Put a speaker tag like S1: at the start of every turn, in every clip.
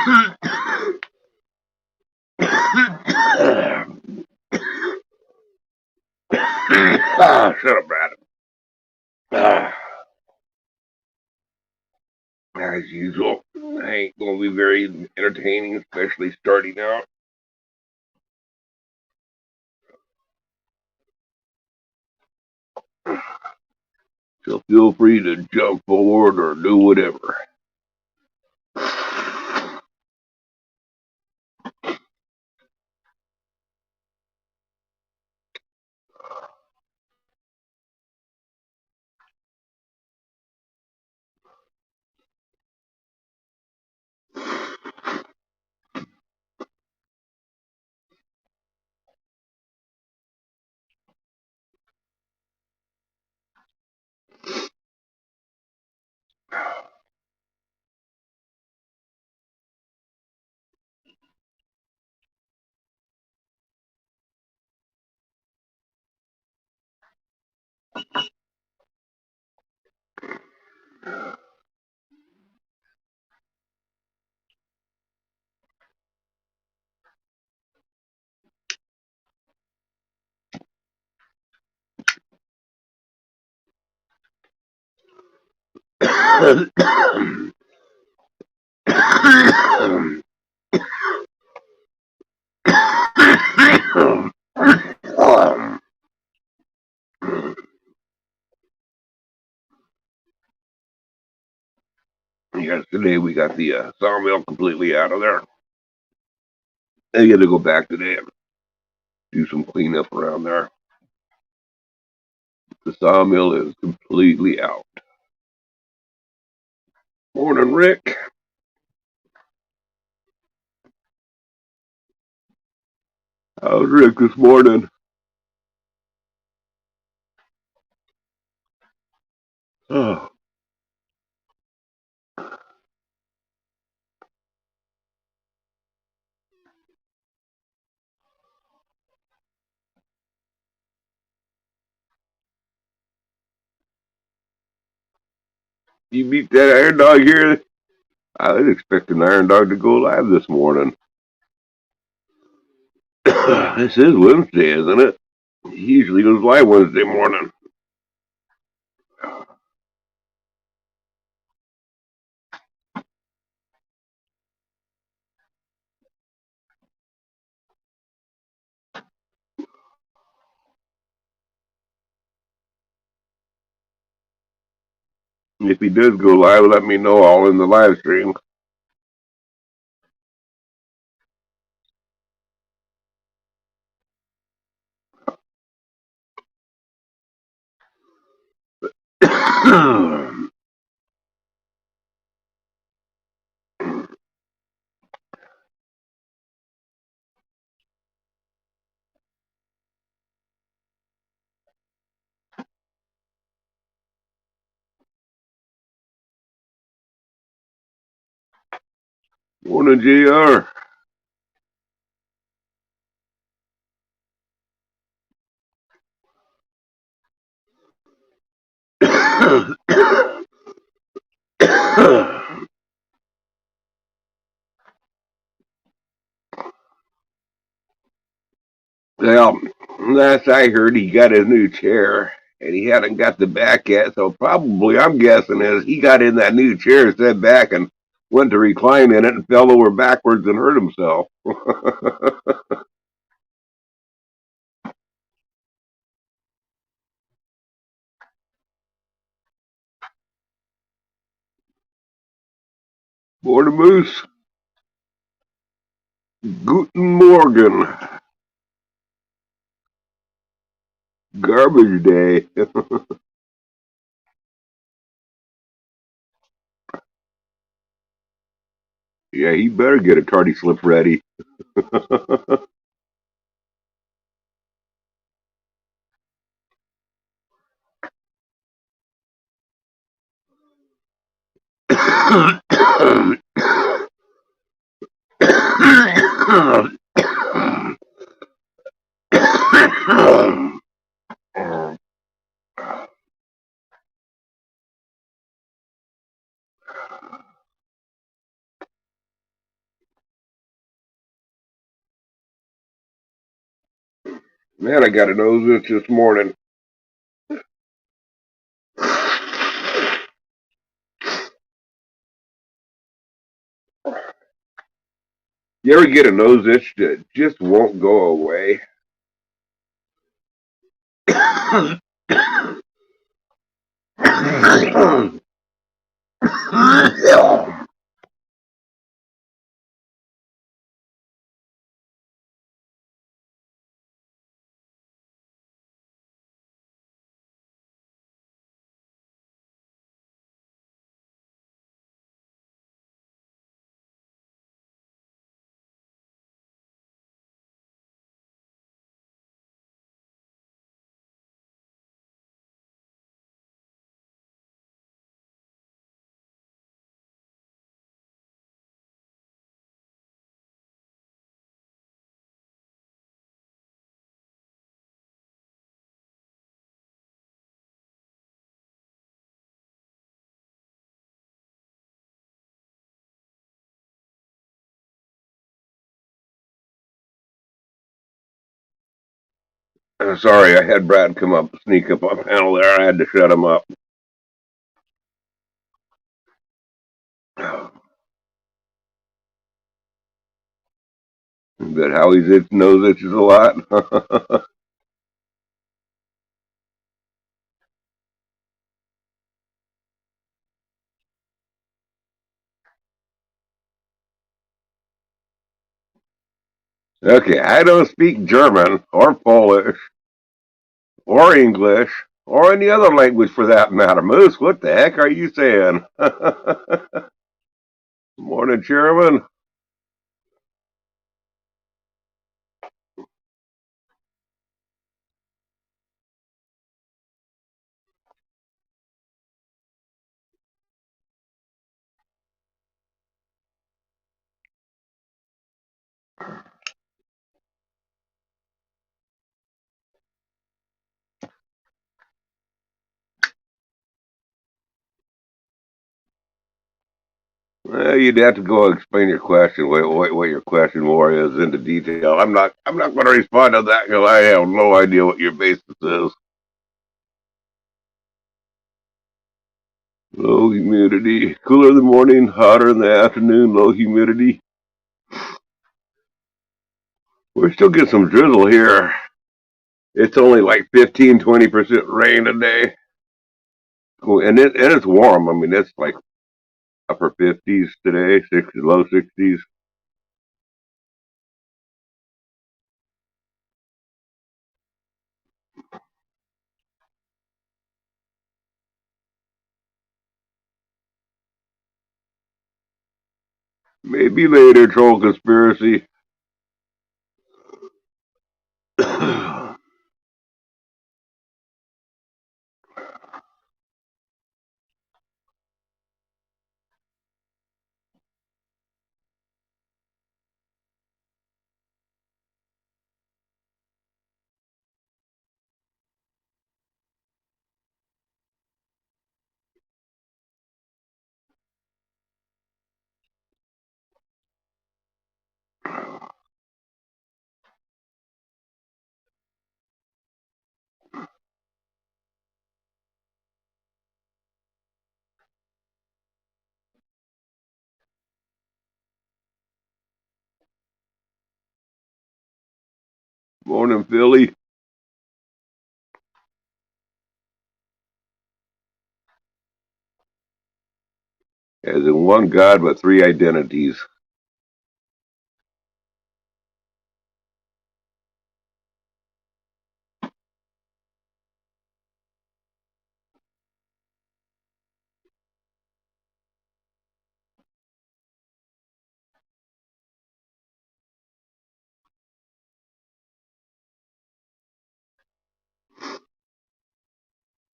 S1: Shut up, Brad. As usual, ain't gonna be very entertaining, especially starting out. So feel free to jump forward or do whatever. Yesterday we got the sawmill completely out of there. I got to go back today and do some cleanup around there. The sawmill is completely out. Morning, Rick. How's Rick this morning? Oh, you beat that iron dog here? I was expecting Iron Dog to go live this morning. This is Wednesday, isn't it? He usually goes live Wednesday morning. If he does go live, let me know. All in the live stream. Morning, JR. Well, last I heard, he got his new chair, and he hadn't got the back yet. So probably, I'm guessing, is he got in that new chair, sat back, and went to recline in it, and fell over backwards and hurt himself. Morning, Moose. Guten Morgen. Garbage day. Yeah, he better get a tardy slip ready. Man, I got a nose itch this morning. You ever get a nose itch that just won't go away? Sorry, I had Brad come up, sneak up on panel there. I had to shut him up. But Howie's nose itches a lot. Okay, I don't speak German or Polish or English or any other language for that matter. Moose, what the heck are you saying? Morning, Chairman. Well, you'd have to go explain your question. What your question more is into detail. I'm not going to respond to that because I have no idea what your basis is. Low humidity, cooler in the morning, hotter in the afternoon. Low humidity. We're still getting some drizzle here. It's only like 15-20% rain today. And it's warm. I mean, it's like upper 50s today, low 60s. Maybe later, troll conspiracy. Morning, Philly. As in one God but three identities.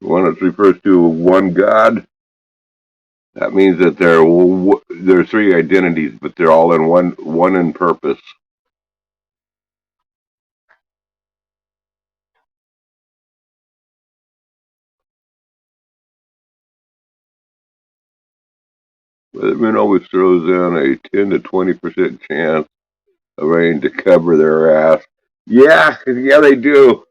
S1: One that refers to one God. That means that there are three identities, but they're all in one in purpose. Weatherman always throws in a 10 to 20% chance of rain to cover their ass. Yeah, yeah, they do.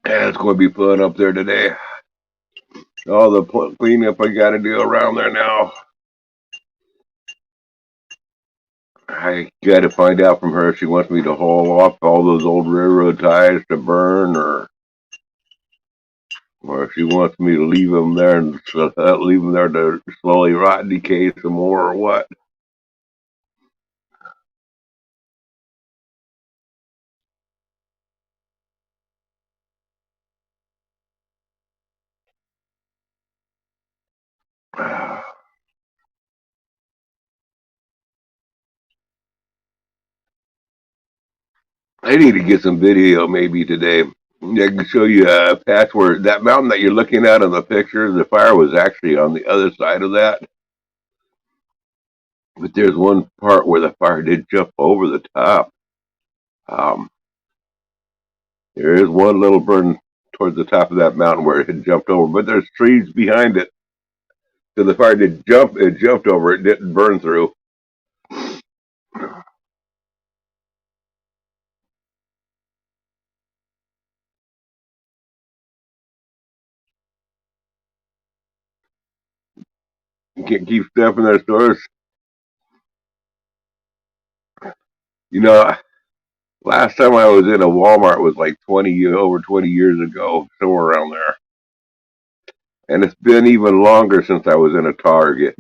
S1: Yeah, it's going to be fun up there today. All the cleanup I got to do around there now. I got to find out from her if she wants me to haul off all those old railroad ties to burn, or if she wants me to leave them there and leave them there to slowly rot and decay some more, or what. I need to get some video maybe today. I can show you a patch where that mountain that you're looking at in the picture, the fire was actually on the other side of that. But there's one part where the fire did jump over the top. Um, there is one little burn towards the top of that mountain where it had jumped over, but there's trees behind it. So the fire did jump, it jumped over, it didn't burn through. You can't keep stuff in their stores. You know, last time I was in a Walmart was like over 20 years ago, somewhere around there. And it's been even longer since I was in a Target.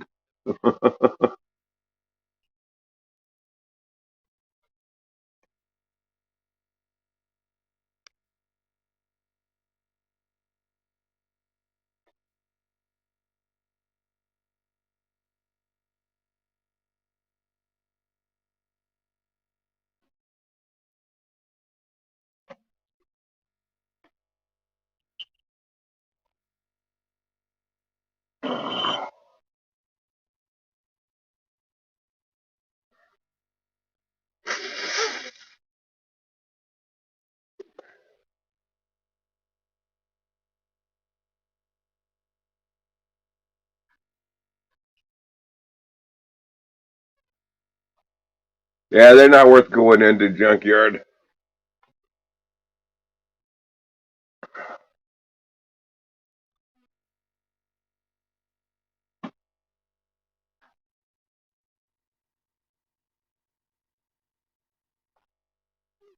S1: Yeah, they're not worth going into junkyard.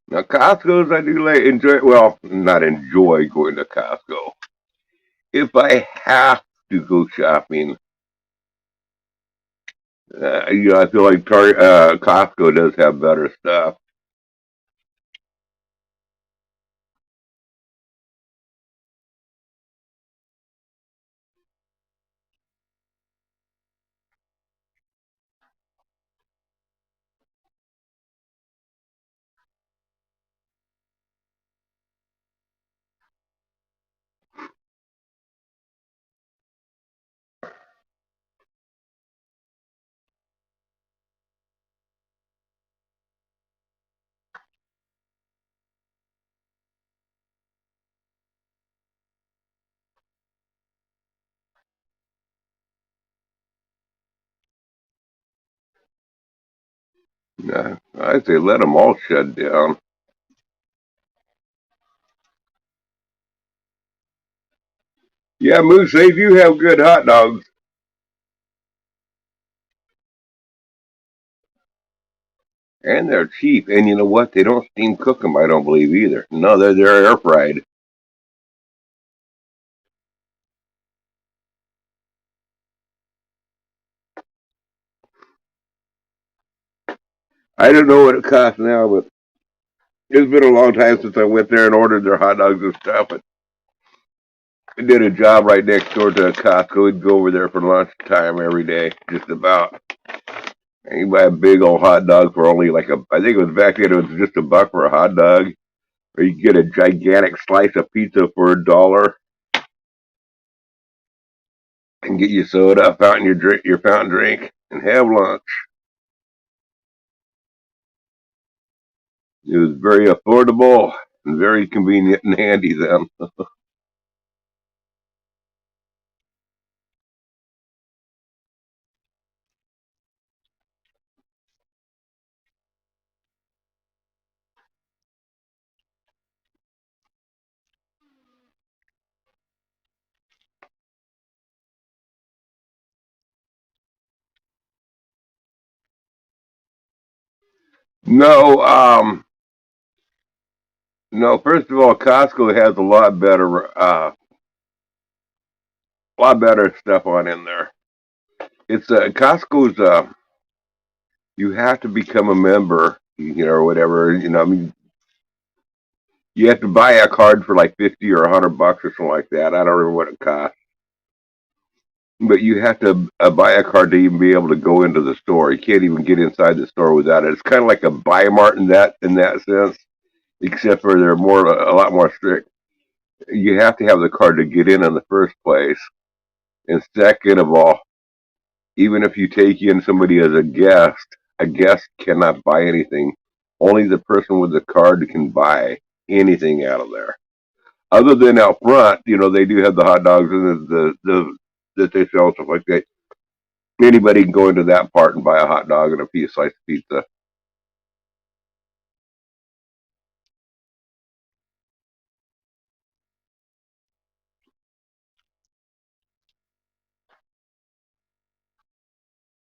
S1: Now, Costco's I do like enjoy. Well, not enjoy going to Costco. If I have to go shopping, I feel like Costco does have better stuff. I say let them all shut down. Yeah, Moose, they do have good hot dogs, and they're cheap. And you know what? They don't steam cook them. I don't believe either. No, they're air fried. I don't know what it costs now, but it's been a long time since I went there and ordered their hot dogs and stuff. I did a job right next door to a Costco. We'd go over there for lunchtime every day, just about. And you buy a big old hot dog for only like I think it was back then, it was just $1 for a hot dog. Or you get a gigantic slice of pizza for $1 and get your soda, your fountain drink, and have lunch. It was very affordable and very convenient and handy then. No, no. First of all, Costco has a lot better stuff on in there. It's Costco's. You have to become a member, or whatever. I mean, you have to buy a card for like 50 or $100 or something like that. I don't remember what it costs, but you have to buy a card to even be able to go into the store. You can't even get inside the store without it. It's kind of like a buy mart in that sense, except for they're a lot more strict. You have to have the card to get in the first place, and second of all, even if you take in somebody as a guest cannot buy anything. Only the person with the card can buy anything out of there. Other than out front, they do have the hot dogs and the that they sell stuff like that. Anybody can go into that part and buy a hot dog and a slice of pizza.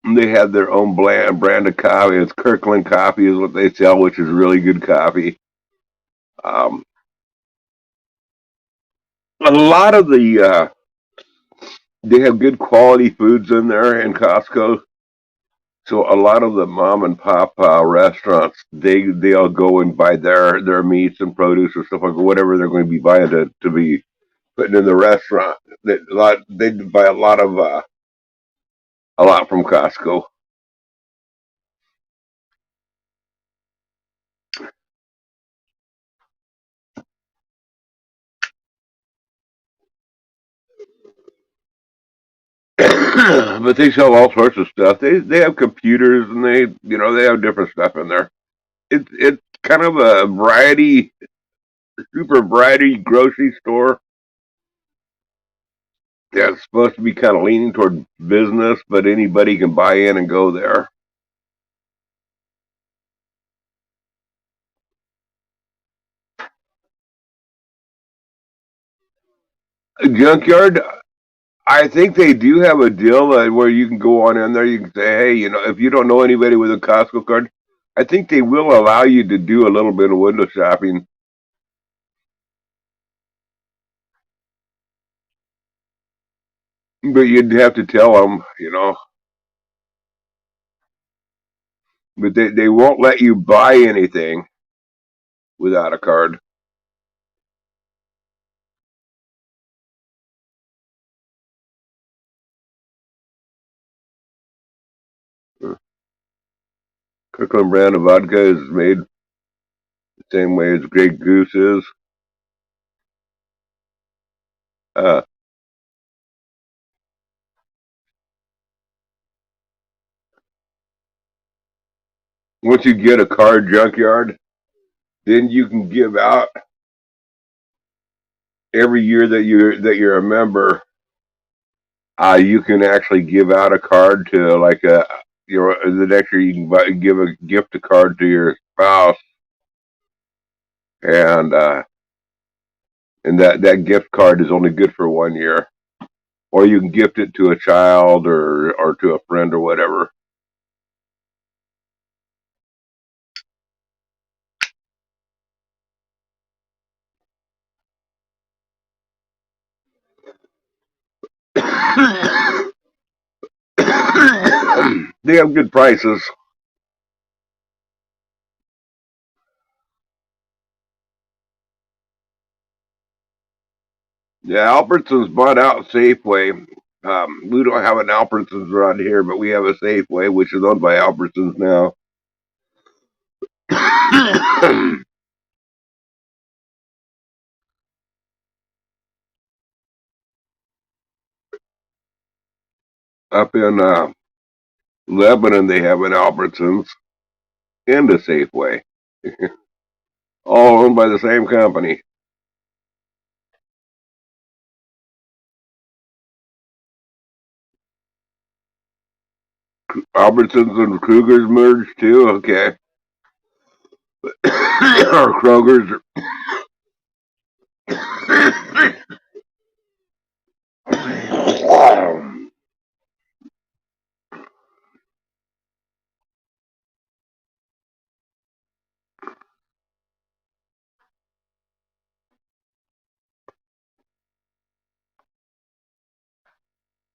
S1: And they have their own brand of coffee. It's Kirkland coffee is what they sell, which is really good coffee. Um, a lot of they have good quality foods in there in Costco. So a lot of the mom and pop restaurants, they'll go and buy their meats and produce or stuff like whatever they're going to be buying to be putting in the restaurant. They buy a lot from Costco. But they sell all sorts of stuff. They have computers and they have different stuff in there. It's kind of a super variety grocery store that's supposed to be kind of leaning toward business, but anybody can buy in and go there. A junkyard, I think they do have a deal where you can go on in there. You can say, hey, if you don't know anybody with a Costco card, I think they will allow you to do a little bit of window shopping, but you'd have to tell them. But they won't let you buy anything without a card. Kirkland brand of vodka is made the same way as Grey Goose is. Uh, Once you get a card junkyard, then you can give out every year that you're a member. You can actually give out a card to like the next year you can give a gift a card to your spouse, and that gift card is only good for 1 year, or you can gift it to a child or to a friend or whatever. They have good prices. Yeah, Albertsons bought out Safeway. We don't have an Albertsons around here, but we have a Safeway, which is owned by Albertsons now. Up in Lebanon, they have an Albertsons and a Safeway, all owned by the same company. Albertsons and Kruger's merged too. Okay, or Kroger's.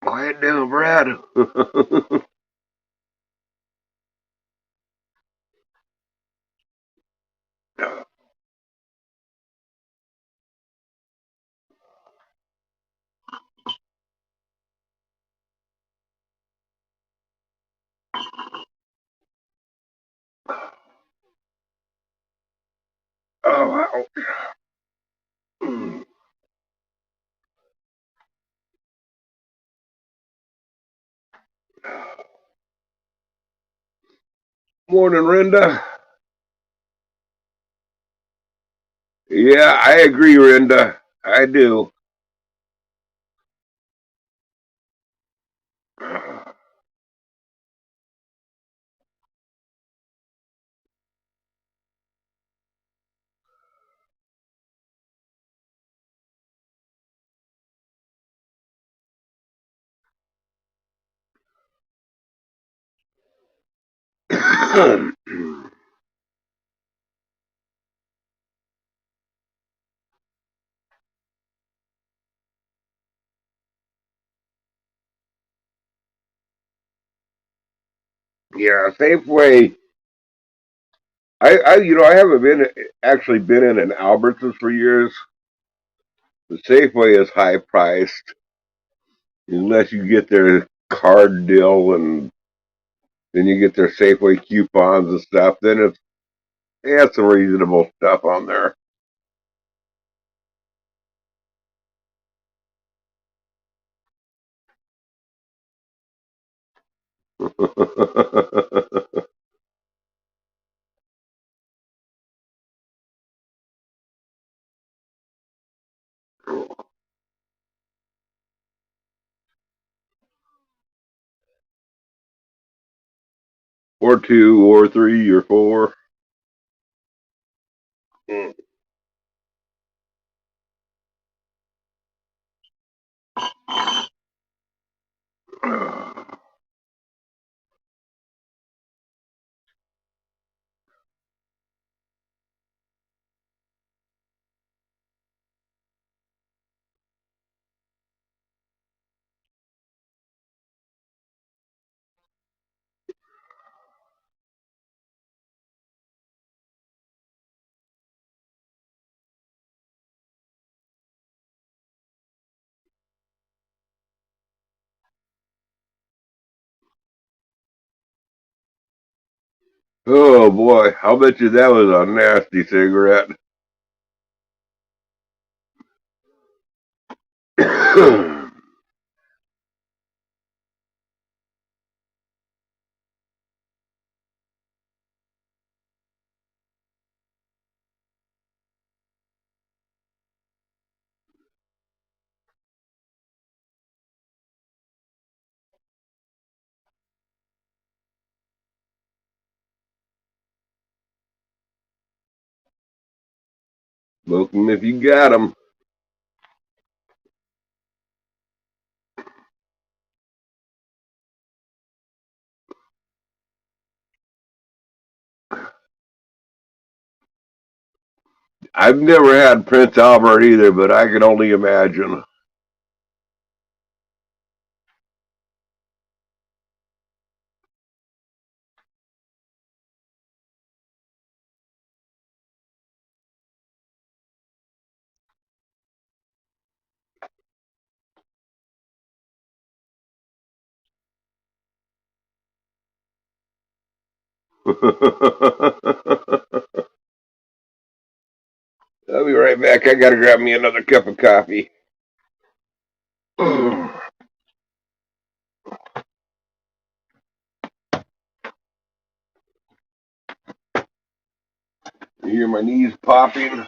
S1: Quiet down, Brad. Oh, wow. Morning, Renda. Yeah, I agree, Renda. I do. Yeah, Safeway. I haven't actually been in an Albertsons for years. The Safeway is high priced unless you get their card deal and then you get their Safeway coupons and stuff. Then it's some reasonable stuff on there. Or two, or three, or four. Oh boy, I'll bet you that was a nasty cigarette. Smoke 'em if you got 'em. I've never had Prince Albert either, but I can only imagine. I'll be right back. I gotta grab me another cup of coffee. You hear my knees popping?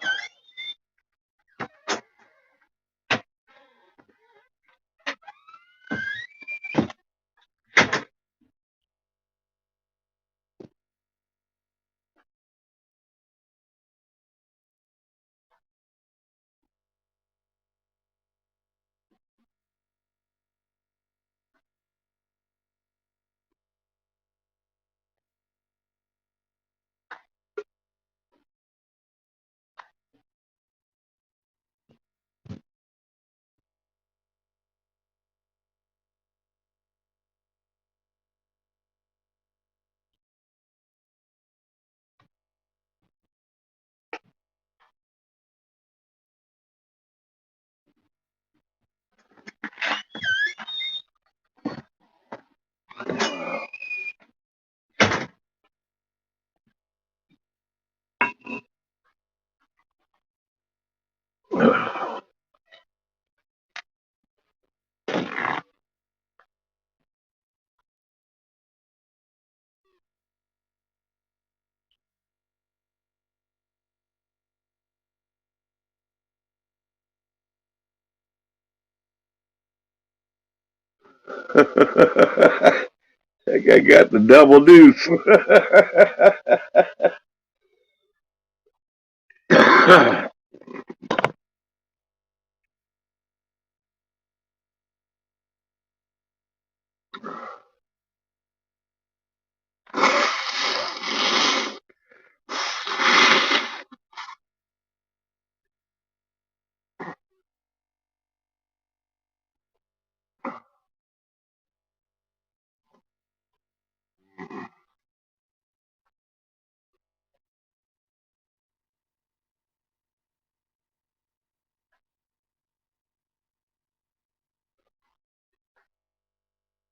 S1: I think I got the double deuce.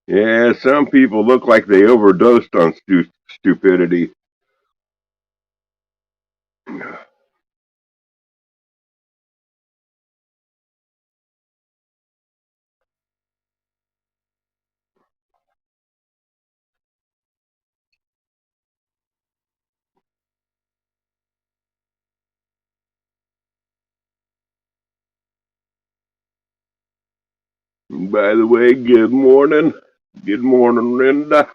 S1: Yeah, some people look like they overdosed on stupidity. By the way, good morning. Good morning, Linda.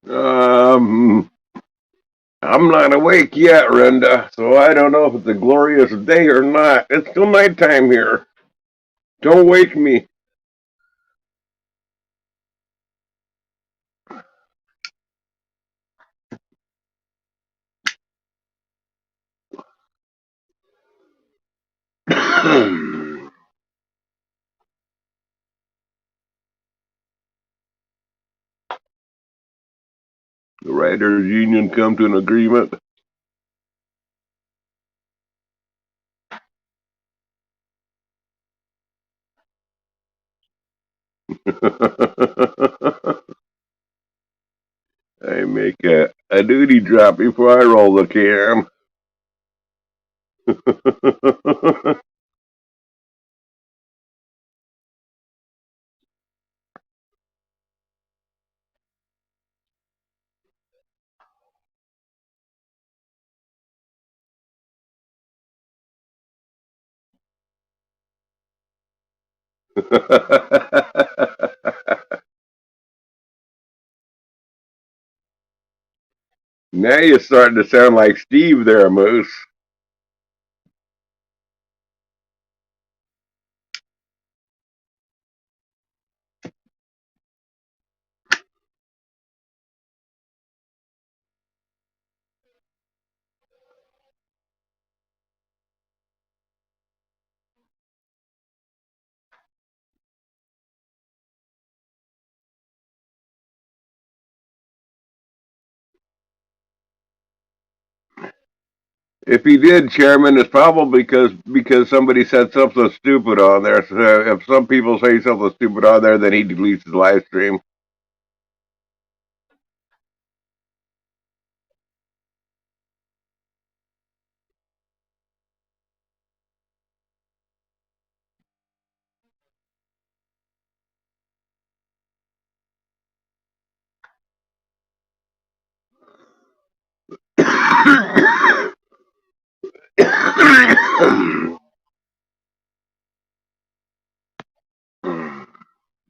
S1: Um, I'm not awake yet, Renda, so I don't know if it's a glorious day or not. It's still nighttime here. Don't wake me. The writers' union come to an agreement. I make a duty drop before I roll the can. Now you're starting to sound like Steve there, Moose. If he did, Chairman, it's probably because somebody said something stupid on there. So if some people say something stupid on there, then he deletes his live stream.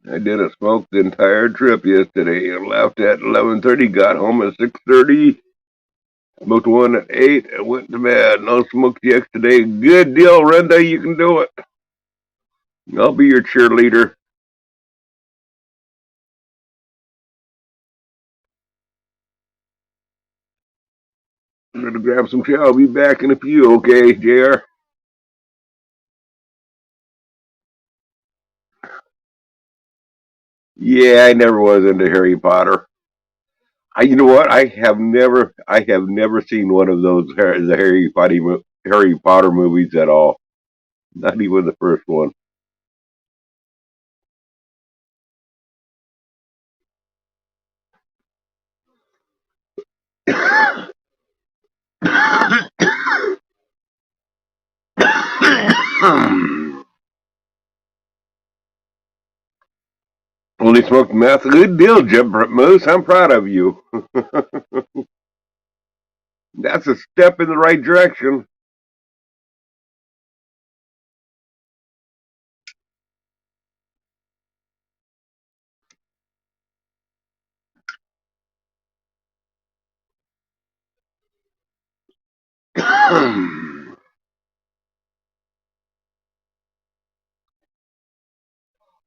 S1: I didn't smoke the entire trip yesterday. I left at 11:30, got home at 6:30, smoked one at 8, and went to bed. No smoked yesterday. Good deal, Renda. You can do it. I'll be your cheerleader. I'm gonna grab some chow. I'll be back in a few, okay, JR? Yeah, I never was into Harry Potter. You know what? I have never seen one of those Harry Potter movies at all. Not even the first one. Only smoked meth. Good deal, Jim Moose. I'm proud of you. That's a step in the right direction.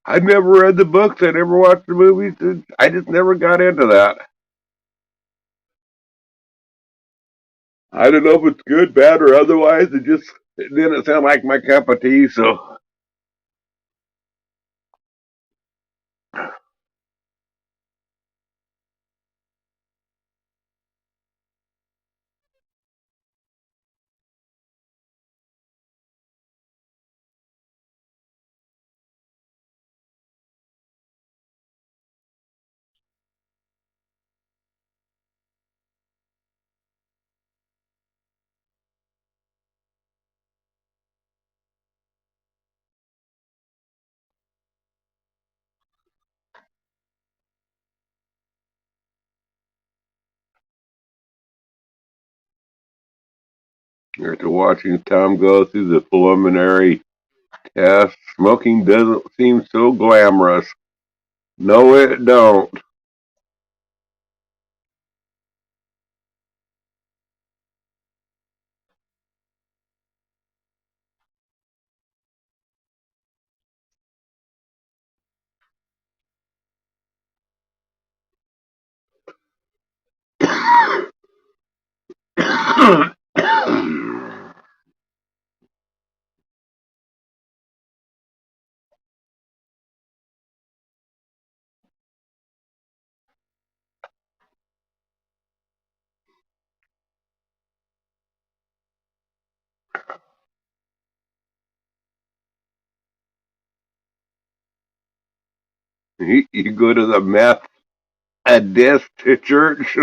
S1: I never read the books. I never watched the movies. I just never got into that. I don't know if it's good, bad, or otherwise. It didn't sound like my cup of tea. So after watching Tom go through the preliminary test, smoking doesn't seem so glamorous. No, it don't. You go to the Methodist church.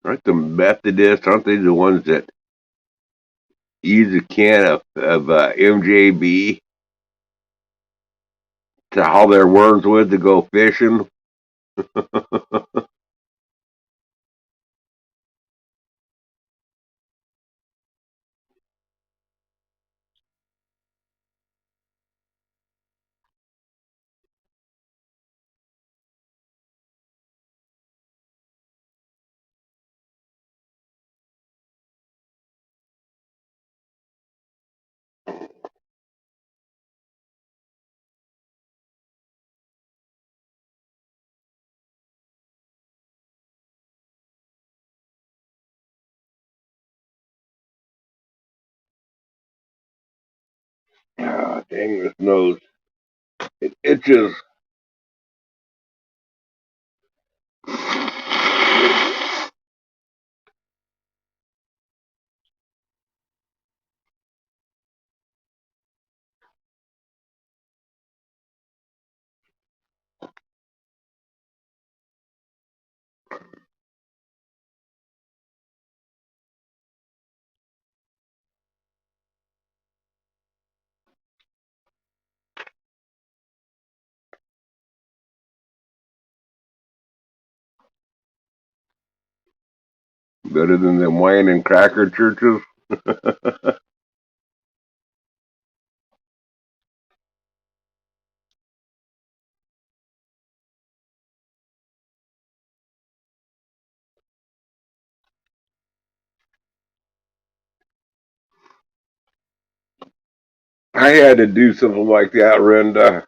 S1: Aren't the Methodists, aren't they the ones that use a can of MJB to haul their worms with to go fishing? Ah, dang this nose. It itches. Better than the wine and cracker churches. I had to do something like that, Renda,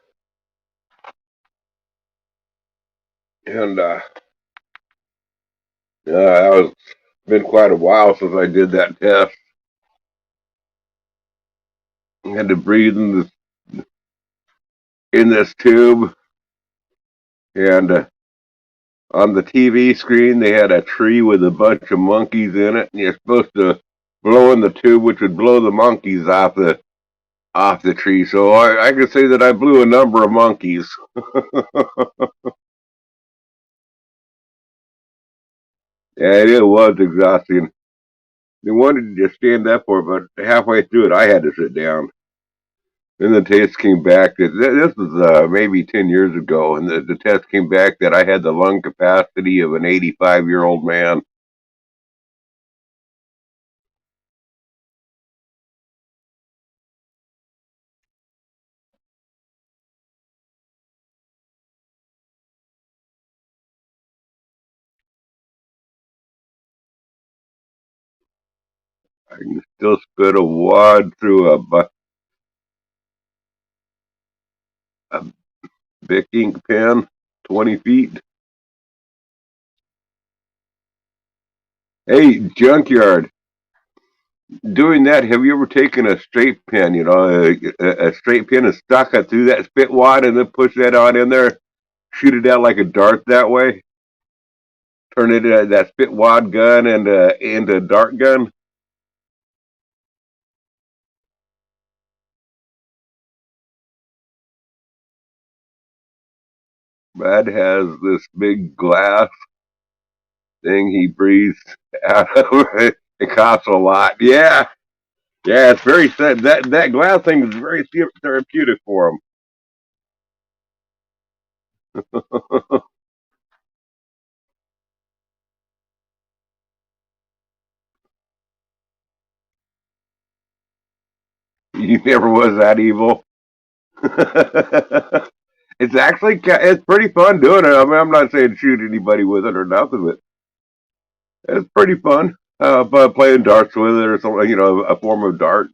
S1: and I was been quite a while since I did that test. I had to breathe in this tube, and on the TV screen they had a tree with a bunch of monkeys in it, and you're supposed to blow in the tube, which would blow the monkeys off the tree. So I could say that I blew a number of monkeys. And it was exhausting. They wanted you to stand up for it, but halfway through it, I had to sit down. Then the test came back that this was maybe 10 years ago, and the test came back that I had the lung capacity of an 85-year-old man. I can still spit a wad through a Bic ink pen, 20 feet. Hey, junkyard, doing that, have you ever taken a straight pen, a straight pen and stuck it through that spit wad and then push that on in there, shoot it out like a dart that way? Turn it that spit wad gun into a dart gun? Brad has this big glass thing he breathes out of it. It costs a lot. Yeah, yeah, it's very sad. That glass thing is very therapeutic for him. He never was that evil. It's pretty fun doing it. I mean, I'm not saying shoot anybody with it or nothing, but it's pretty fun. But playing darts with it or something, a form of darts.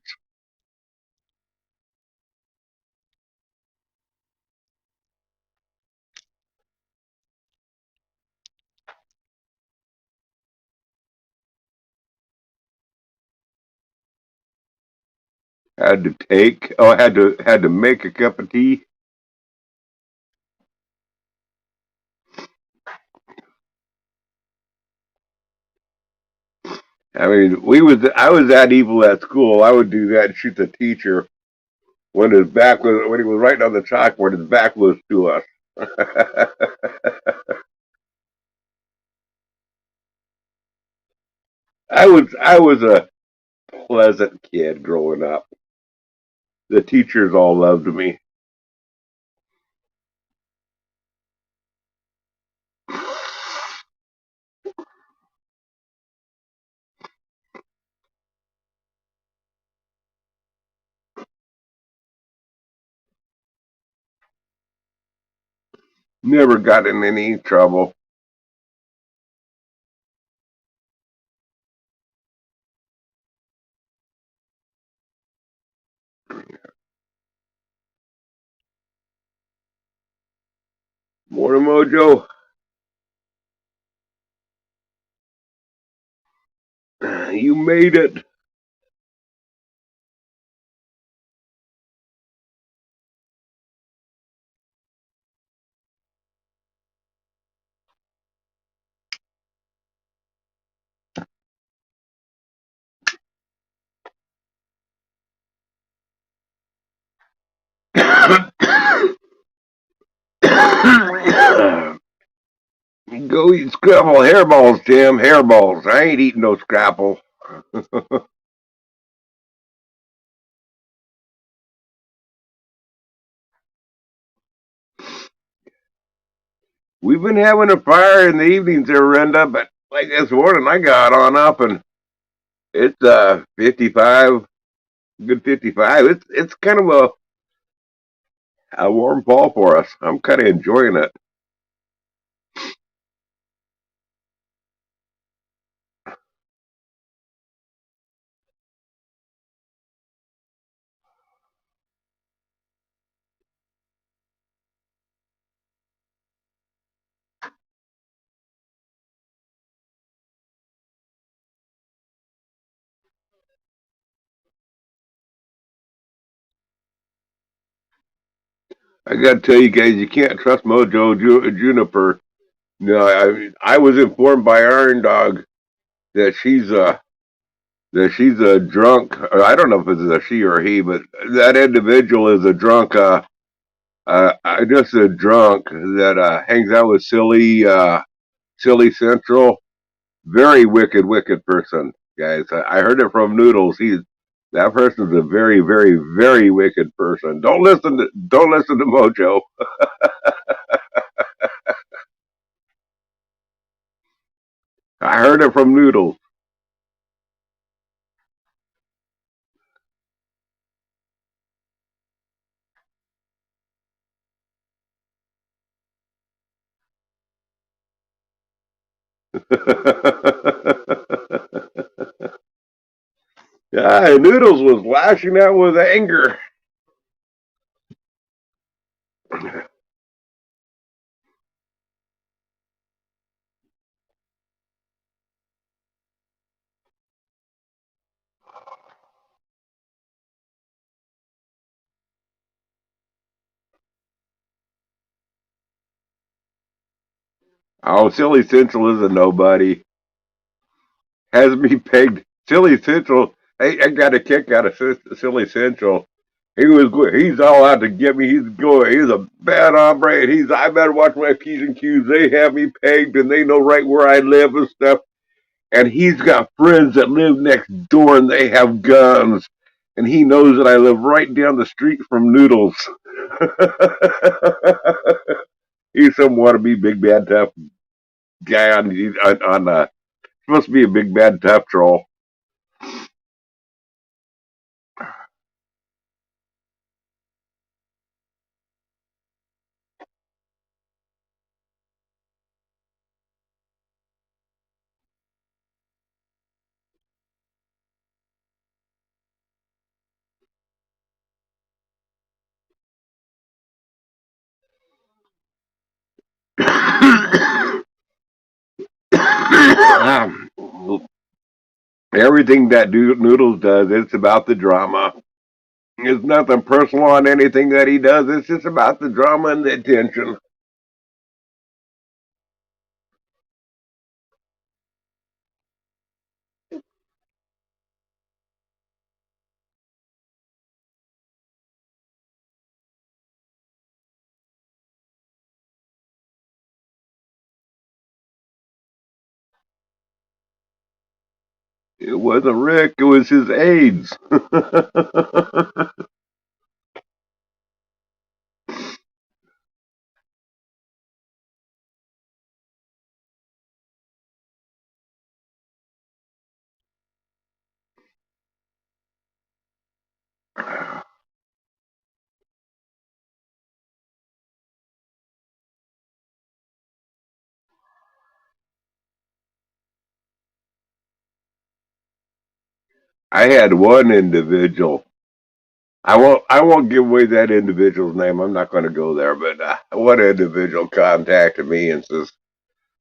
S1: I had to make a cup of tea. I mean, I was that evil at school. I would do that and shoot the teacher when he was writing on the chalkboard, his back was to us. I was a pleasant kid growing up. The teachers all loved me. Never got in any trouble. Morning Mojo, you made it. Go eat scrapple hairballs, Tim. Hairballs. I ain't eating no scrapple. We've been having a fire in the evenings there, Renda, but like this morning I got on up and it's 55, good 55. It's kind of a warm fall for us. I'm kind of enjoying it. I gotta tell you guys, you can't trust Mojo Juniper. No, I was informed by Iron Dog that she's a drunk. Or I don't know if it's a she or a he, but that individual is a drunk. I just a drunk that hangs out with silly Central. Very wicked, wicked person, guys. I heard it from Noodles. That person's a very, very, very wicked person. Don't listen to Mojo. I heard it from Noodles. Yeah, Noodles was lashing out with anger. Oh, Silly Central is a nobody. Has me pegged. Silly Central. I got a kick out of Silly Central. He's all out to get me. He's a bad hombre. And I better watch my P's and Q's. They have me pegged and they know right where I live and stuff. And he's got friends that live next door and they have guns. And he knows that I live right down the street from Noodles. He's some wannabe big bad tough guy on supposed to be a big bad tough troll. Everything that Noodles does, it's about the drama. It's nothing personal on anything that he does. It's just about the drama and the attention. It wasn't Rick, it was his aides. I had one individual. I won't give away that individual's name. I'm not going to go there, but one individual contacted me and says,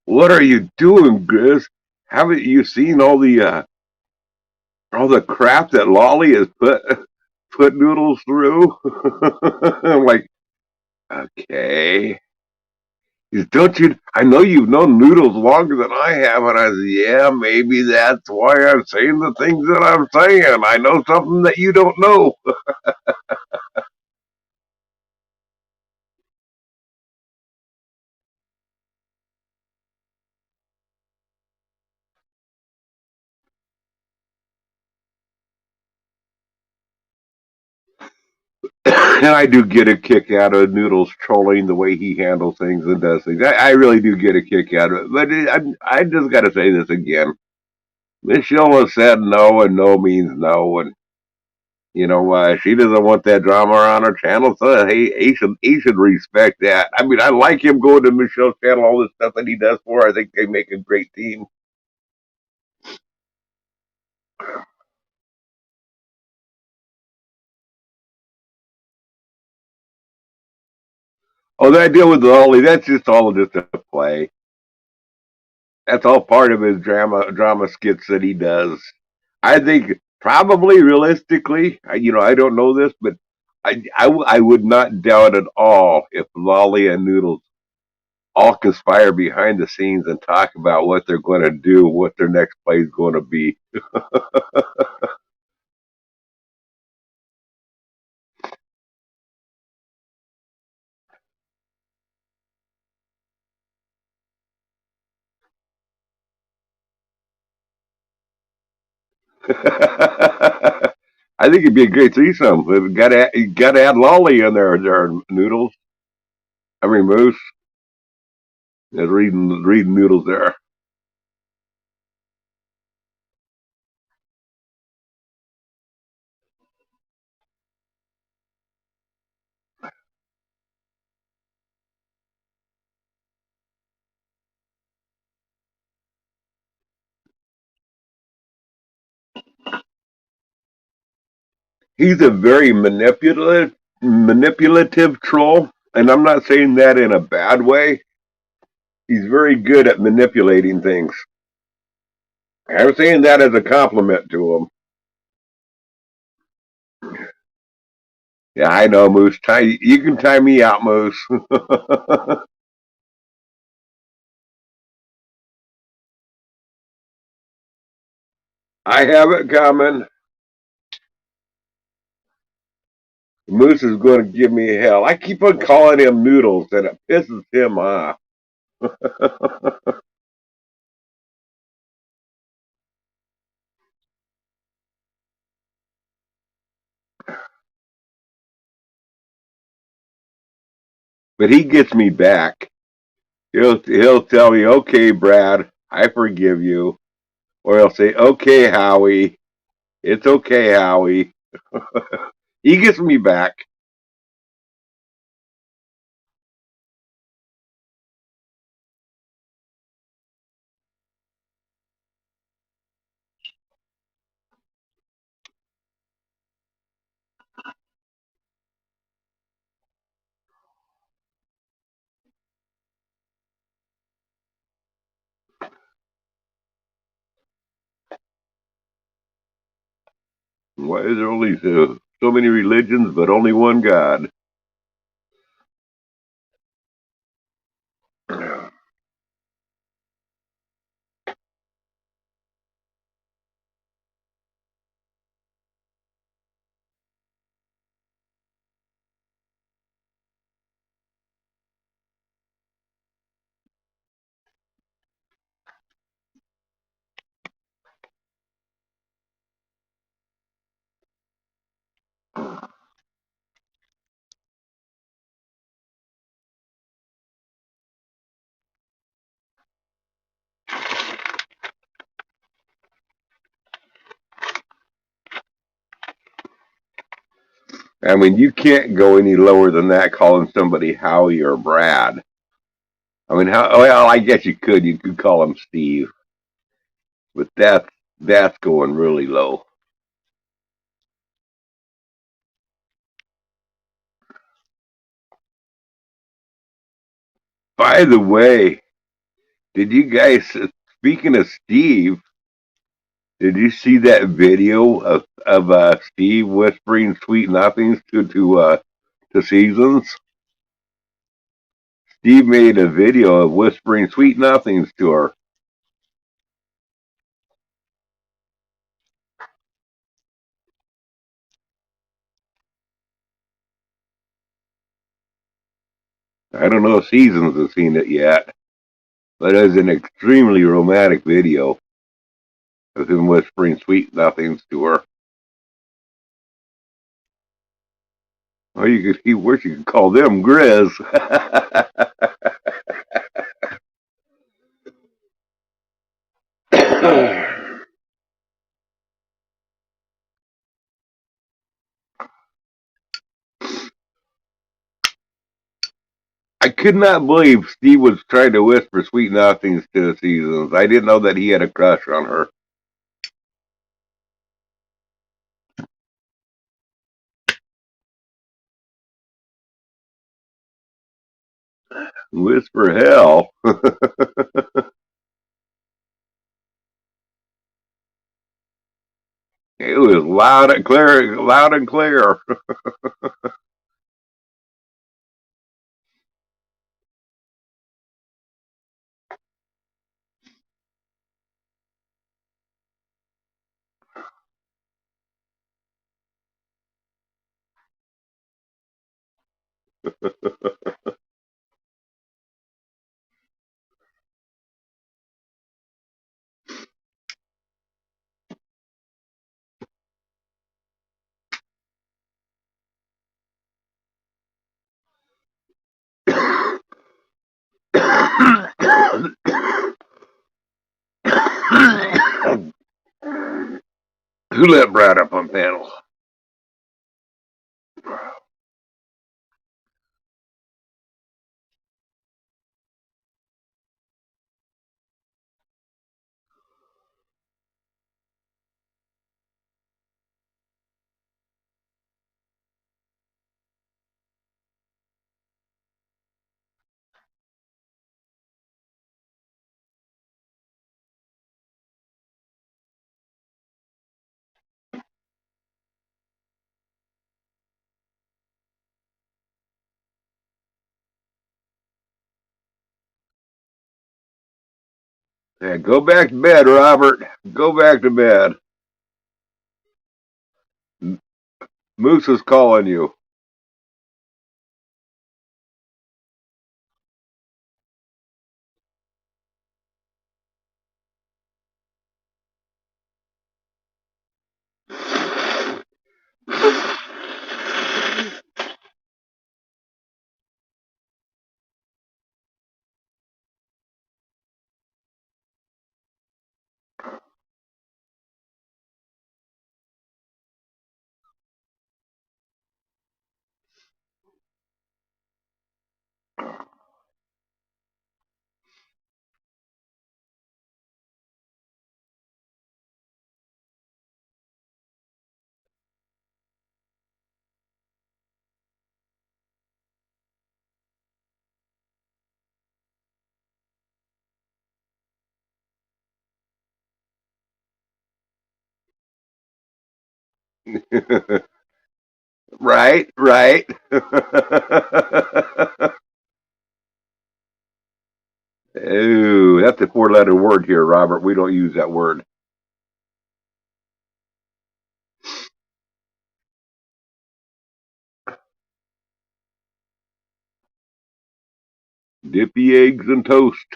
S1: "What are you doing, Grizz? Haven't you seen all the crap that Lolly has put Noodles through?" I'm like, okay. He says, don't you? I know you've known Noodles longer than I have, and I said, yeah, maybe that's why I'm saying the things that I'm saying. I know something that you don't know. And I do get a kick out of Noodles trolling the way he handles things and does things. I really do get a kick out of it. But I just got to say this again. Michelle has said no, and no means no, and she doesn't want that drama on her channel. So he should respect that. I mean, I like him going to Michelle's channel, all this stuff that he does for her. I think they make a great team. Oh, that deal with Lolly, that's just a play. That's all part of his drama skits that he does. I think probably realistically, I don't know this, but I would not doubt at all if Lolly and Noodles all conspire behind the scenes and talk about what they're going to do, what their next play is going to be. I think it'd be a great threesome. You got to add Lolly in there, Noodles. I mean Moose. Is reading Noodles there. He's a very manipulative troll, and I'm not saying that in a bad way. He's very good at manipulating things. I'm saying that as a compliment to him. Yeah, I know, Moose. You can tie me out, Moose. I have it coming. Moose is going to give me hell. I keep on calling him Noodles, and it pisses him off. But he gets me back. He'll tell me, "Okay, Brad, I forgive you," or he'll say, "Okay, Howie, it's okay, Howie." He gets me back. Why is there only so many religions but only one God? I mean, you can't go any lower than that calling somebody Howie or Brad. I mean, well, I guess you could. You could call him Steve, but that's going really low. By the way, did you guys, speaking of Steve, did you see that video of Steve whispering sweet nothings to Seasons? Steve made a video of whispering sweet nothings to her. I don't know if Seasons has seen it yet, but it was an extremely romantic video of him whispering sweet nothings to her. Or you could, he wish you could call them Grizz. I could not believe Steve was trying to whisper sweet nothings to Seasons. I didn't know that he had a crush on her. Whisper hell. It was loud and clear, loud and clear. Who let Brad up on panel? Yeah, go back to bed, Robert. Go back to bed. Moose is calling you. Right, right. Ooh, that's a four-letter word here, Robert. We don't use that word. Dippy eggs and toast.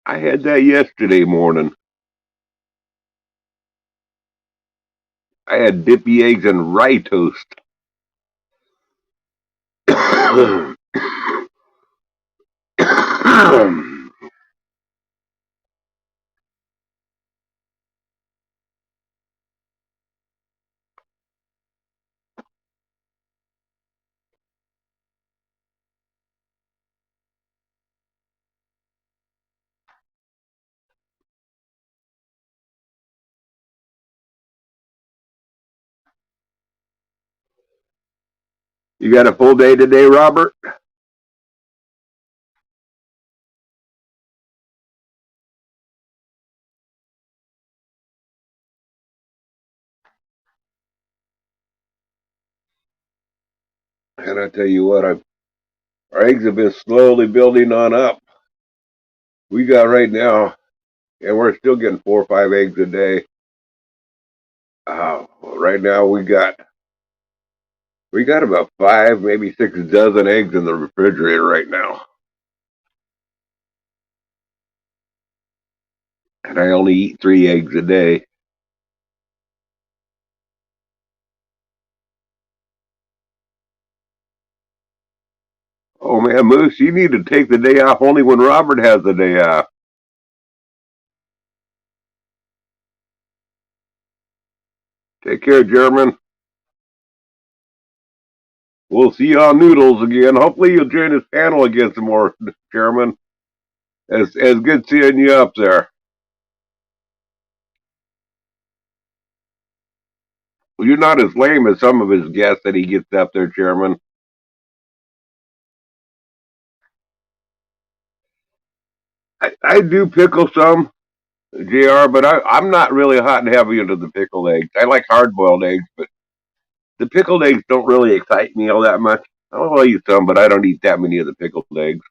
S1: I had that yesterday morning. I had dippy eggs and rye toast. You got a full day today, Robert? And I tell you what, our eggs have been slowly building on up. We got right now, and we're still getting 4 or 5 eggs a day. Right now we got about 5, maybe 6 dozen eggs in the refrigerator right now, and I only eat 3 eggs a day. Oh man, Moose, you need to take the day off only when Robert has the day off. Take care, German. We'll see you on Noodles again. Hopefully you'll join this panel again some more, German. As good seeing you up there. Well, you're not as lame as some of his guests that he gets up there, Chairman. I do pickle some, JR, but I'm not really hot and heavy into the pickled eggs. I like hard boiled eggs, but the pickled eggs don't really excite me all that much. I'll eat some, but I don't eat that many of the pickled eggs.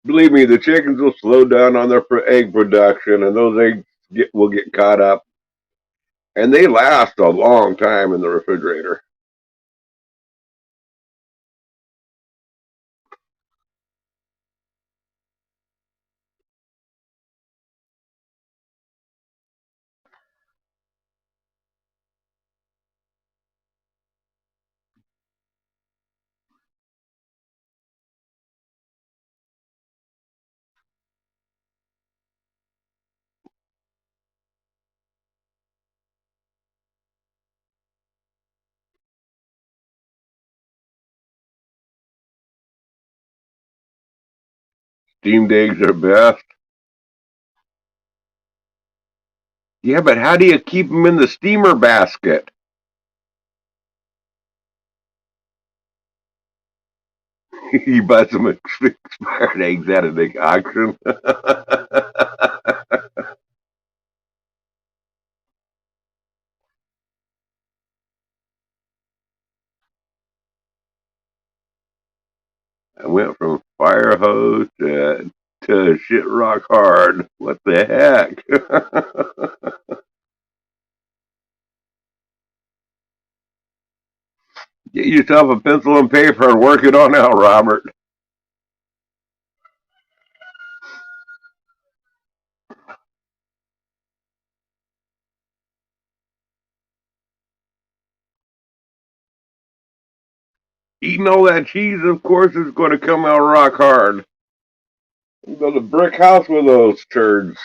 S1: Believe me, the chickens will slow down on their egg production, and those eggs will get caught up, and they last a long time in the refrigerator. Steamed eggs are best. Yeah, but how do you keep them in the steamer basket? You buy some expired eggs at a big auction. I went from fire hose to shit rock hard. What the heck? Get yourself a pencil and paper and work it on out, Robert. Eating all that cheese, of course, is going to come out rock hard. You build a brick house with those turds.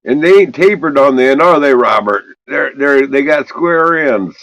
S1: And they ain't tapered on the end, are they, Robert? They got square ends.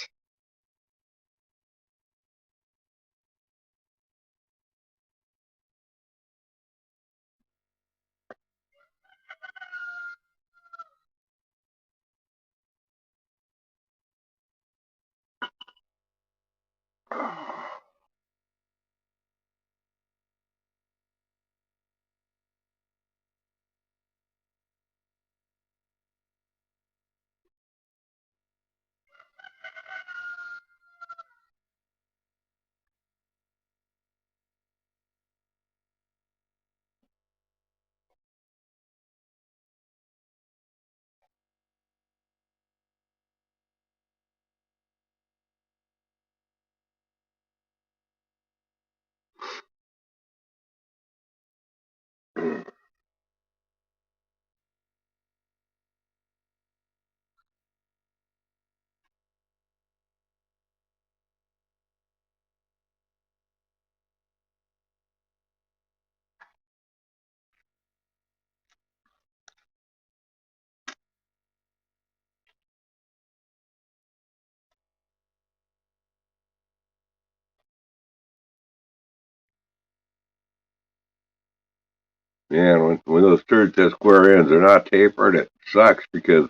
S1: Yeah, and when those turds have square ends, they're not tapered. It sucks because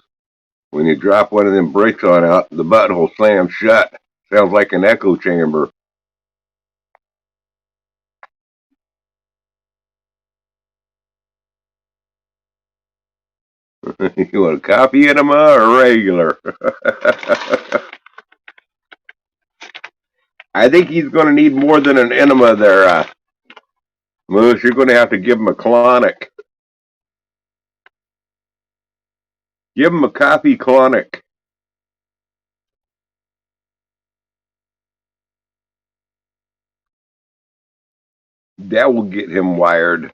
S1: when you drop one of them bricks on out, the butthole slams shut. Sounds like an echo chamber. You want a coffee enema or regular? I think he's going to need more than an enema there, Moose. You're going to have to give him a colonic. Give him a coffee colonic. That will get him wired.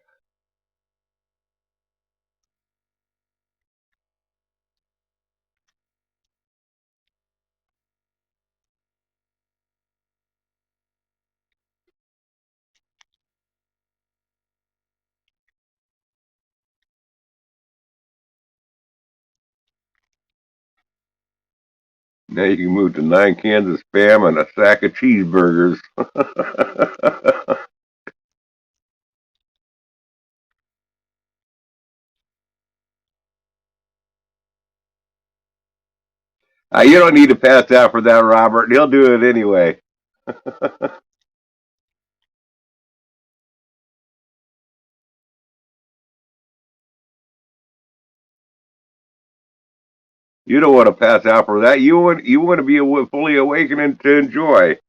S1: Now you can move to 9 cans of Spam and a sack of cheeseburgers. You don't need to pass out for that, Robert. He'll do it anyway. You don't want to pass out for that. You want to be fully awakened to enjoy.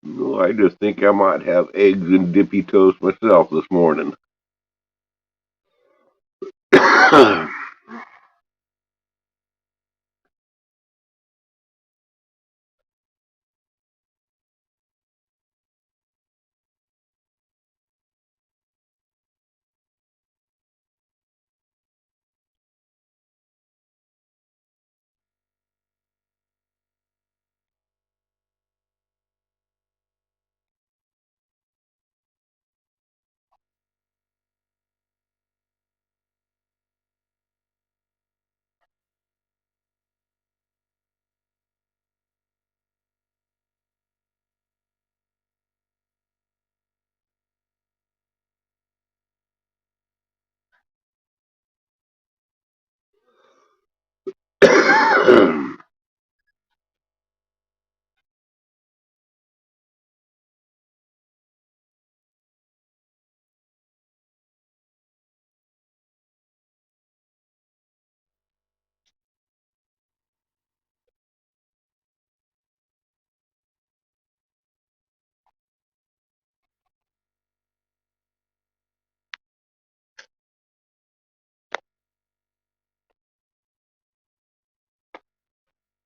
S1: No, I just think I might have eggs and dippy toast myself this morning.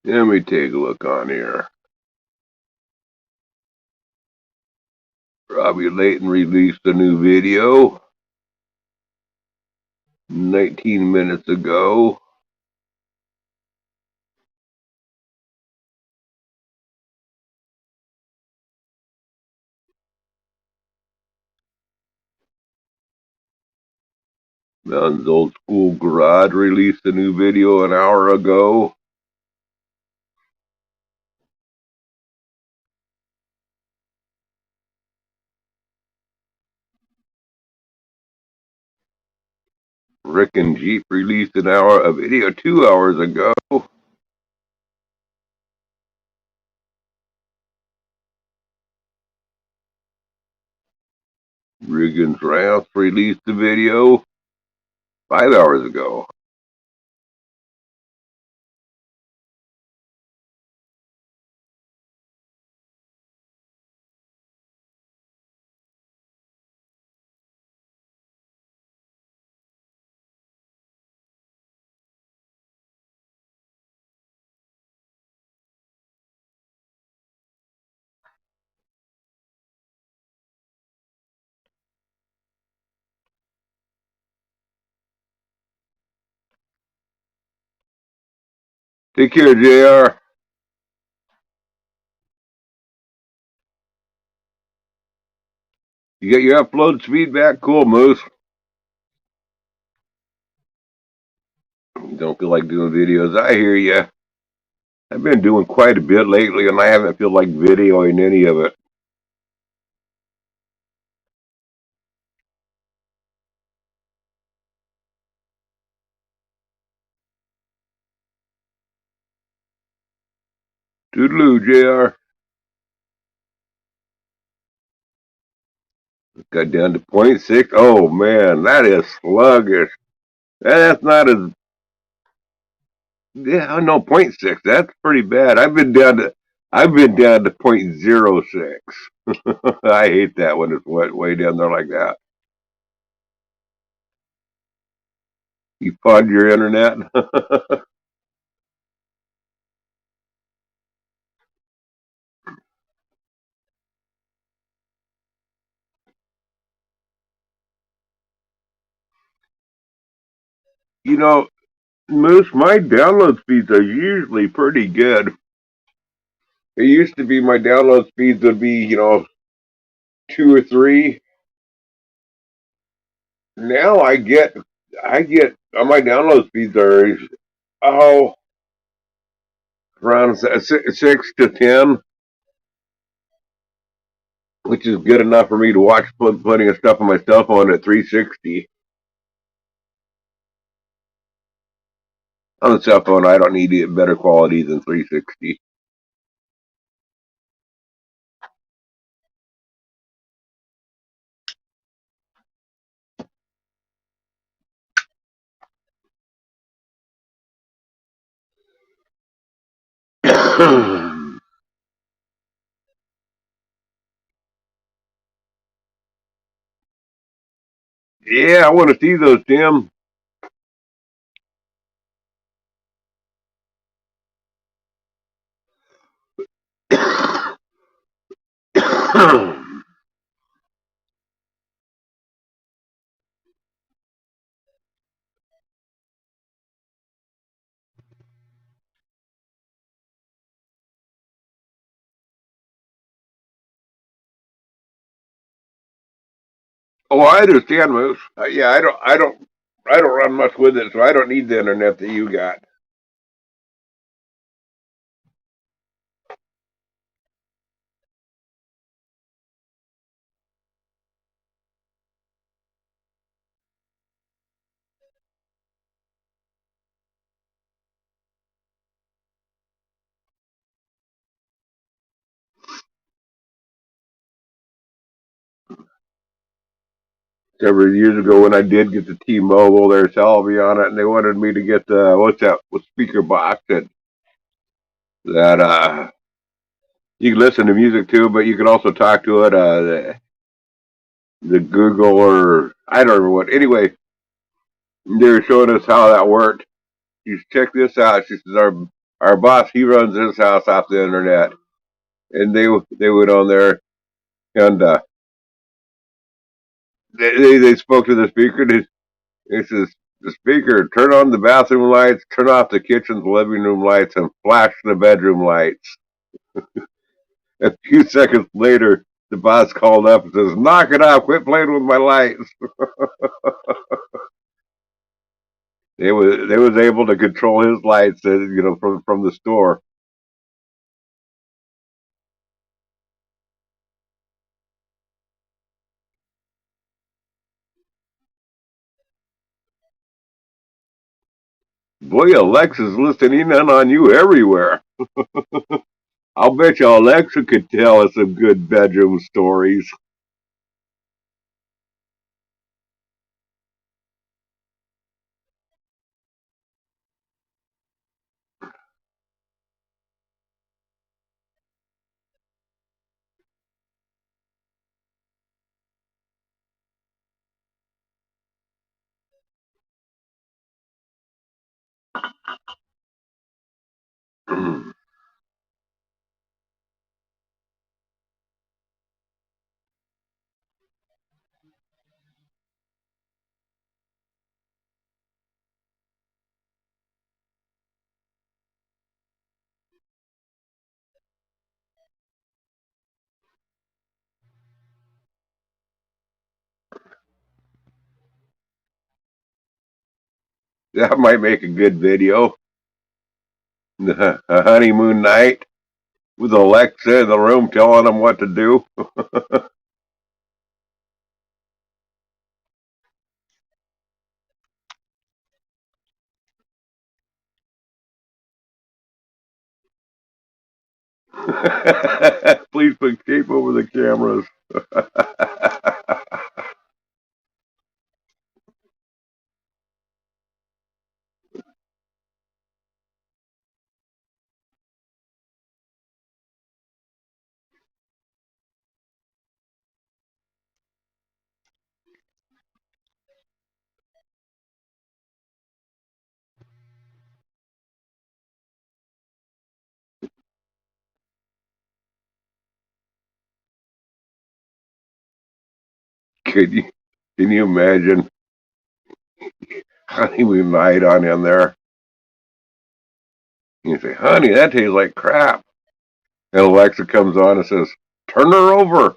S1: Let me take a look on here. Robbie Layton released a new video 19 minutes ago. Mountain's Old School Garage released a new video an hour ago. Rick and Jeep released a video 2 hours ago. Riggins Ralph released the video 5 hours ago. Take care, JR. You got your upload speed back? Cool, Moose. Don't feel like doing videos. I hear ya. I've been doing quite a bit lately, and I haven't feel like videoing any of it. Toodaloo, JR. Got down to 0.6. Oh, man, that is sluggish. That's not as... Yeah, no, 0.6. That's pretty bad. I've been down to 0.06. I hate that when it's way down there like that. You fund your internet. You know, Moose, my download speeds are usually pretty good. It used to be my download speeds would be, 2 or 3. Now I get my download speeds are oh around 6 to 10, which is good enough for me to watch plenty of stuff on my cell phone at 360. On the cell phone, I don't need better quality than 360. Yeah, I want to see those, Tim. Oh, I understand, Moose. Yeah, I don't run much with it, so I don't need the internet that you got. Several years ago, when I did get the T-Mobile, there's Salvi on it, and they wanted me to get the what's that? With speaker box that you can listen to music to, but you can also talk to it. The Google or I don't remember what. Anyway, they were showing us how that worked. You check this out. She says our boss, he runs his house off the internet, and they went on there and they spoke to the speaker. And he says, the speaker, turn on the bathroom lights, turn off the kitchen's living room lights, and flash the bedroom lights. A few seconds later, the boss called up and says, knock it off, quit playing with my lights. They was able to control his lights, from the store. Boy, Alexa's listening in on you everywhere. I'll bet you Alexa could tell us some good bedroom stories. That might make a good video. A honeymoon night with Alexa in the room telling them what to do. Please put tape over the cameras. Could you, can you imagine honeymoon night on in there? You say, honey, that tastes like crap. And Alexa comes on and says, turn her over.